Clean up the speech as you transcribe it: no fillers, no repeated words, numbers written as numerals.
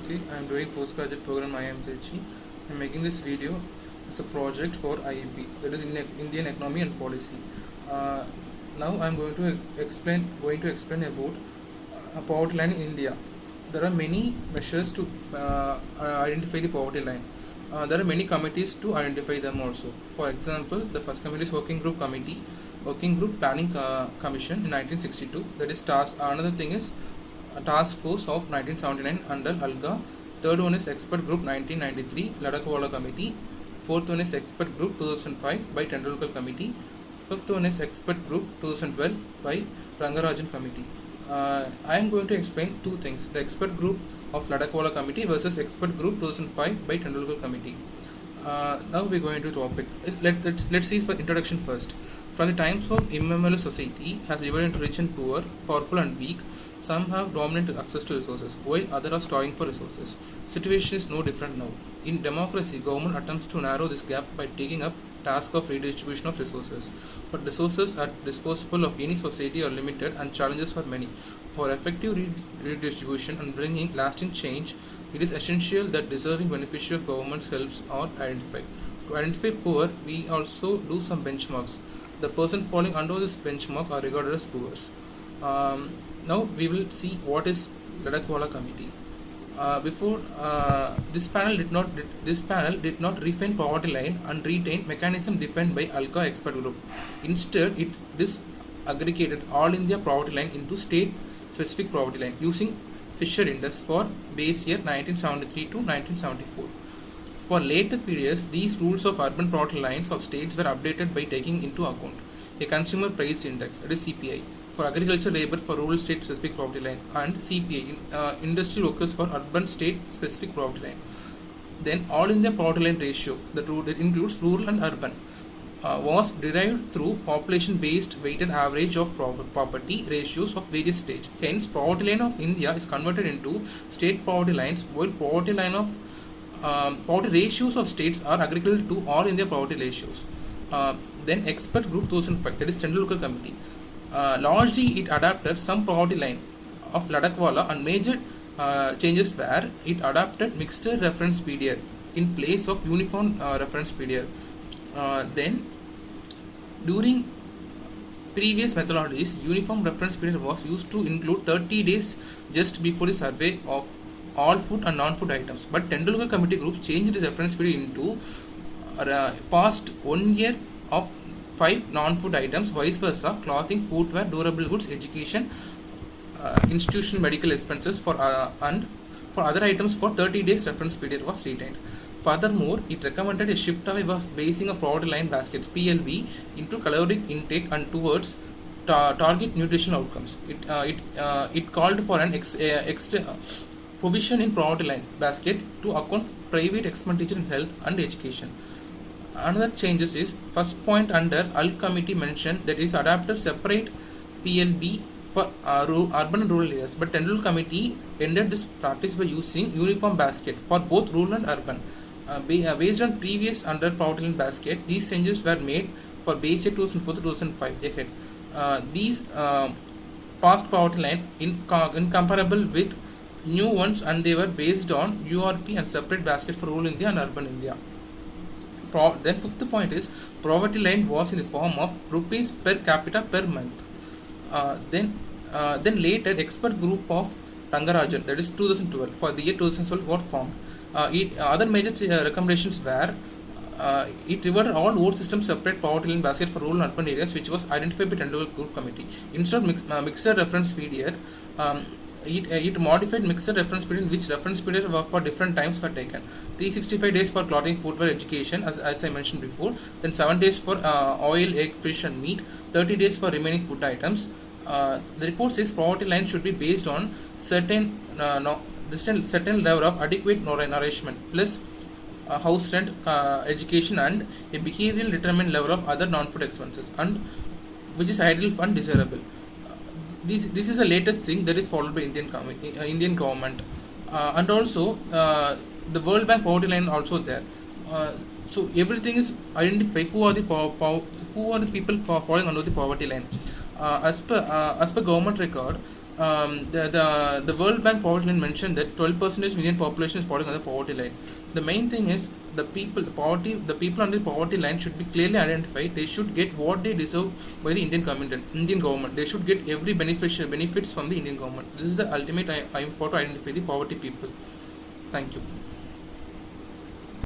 Shanmugamoorthy. I am doing postgraduate program IMCH. I am making this video as a project for IEP, that is Indian Economy and Policy. Uh, Now I am going to explain about poverty line in India. There are many measures to identify the poverty line. There are many committees to identify them also. For example, the first committee is Working Group Planning Commission in 1962. That is task. Another thing is a task force of 1979 under ALGA. Third one is expert group 1993 Ladakh Committee. Fourth one is expert group 2005 by Tendulkar Committee. Fifth one is expert group 2012 by Rangarajan Committee. I am going to explain two things: the expert group of Ladakh Committee versus expert group 2005 by Tendulkar Committee. Now we go into the topic. Let's see for introduction first. From the times of immemorial, society has divided into rich and poor, powerful and weak. Some have dominant access to resources, while others are striving for resources. Situation is no different now. In democracy, government attempts to narrow this gap by taking up task of redistribution of resources. But resources at disposal of any society are limited and challenges are many. For effective redistribution and bringing lasting change, it is essential that deserving beneficiary of government's helps are identified. To identify poor, we also do some benchmarks. The person falling under this benchmark are regarded as poor. Now we will see what is Ladakh Committee. Before this panel did not refine poverty line and retain mechanism defined by ALGA expert group. Instead, it disaggregated all India poverty line into state specific poverty line using Fisher Index for base year 1973 to 1974. For later periods, these rules of urban poverty lines of states were updated by taking into account a consumer price index, that is CPI, for agriculture labor for rural state specific poverty line, and CPI, industry workers for urban state specific poverty line. Then all India poverty line ratio, that includes rural and urban, was derived through population based weighted average of poverty ratios of various states. Hence, poverty line of India is converted into state poverty lines, while poverty ratios of states are aggregated to all India poverty ratios. Then expert group 2005, that is Tendulkar Committee. Largely it adapted some poverty line of Ladakh and major changes were it adapted mixed reference period in place of uniform reference period. Then during previous methodologies, uniform reference period was used to include 30 days just before the survey of all food and non-food items. But Tendulkar Committee group changed this reference period into past 1 year of 5 non-food items, vice versa, clothing, footwear, durable goods, education, institutional medical expenses and for other items for 30 days reference period was retained. Furthermore, it recommended a shift away of basing a poverty line baskets (PLB) into caloric intake and towards target nutrition outcomes. It called for an extra provision in poverty line basket to account private expenditure in health and education. Another changes is first point under ALG committee mentioned that is adapted separate PLB for urban and rural areas, but Tendulkar committee ended this practice by using uniform basket for both rural and urban. Based on previous under poverty line basket, these changes were made for base year 2004 to 2005 ahead. These past poverty line incomparable with new ones, and they were based on URP and separate basket for rural India and urban India. Then fifth point is poverty line was in the form of rupees per capita per month. Then later expert group of Rangarajan, that is 2012, for the year 2012 got formed. Other major recommendations were it reverted all vote system separate poverty line basket for rural and urban areas, which was identified by Tendulkar Group Committee. Instead of mixed reference period, it modified mixed reference period in which reference period for different times were taken. 365 days for clothing, footwear, education, as I mentioned before. Then 7 days for oil, egg, fish and meat. 30 days for remaining food items. The report says poverty line should be based on certain level of adequate nourishment plus house rent, education and a behavioral determined level of other non-food expenses, and which is ideal and desirable. This is the latest thing that is followed by Indian government, and also the World Bank poverty line also there. So everything is identified who are the people falling under the poverty line. As per government record, The World Bank poverty line mentioned that 12% of Indian population is falling on the poverty line. The main thing is the people under the poverty line should be clearly identified. They should get what they deserve by the Indian government. They should get every benefits from the Indian government. This is the ultimate aim for to identify the poverty people. Thank you.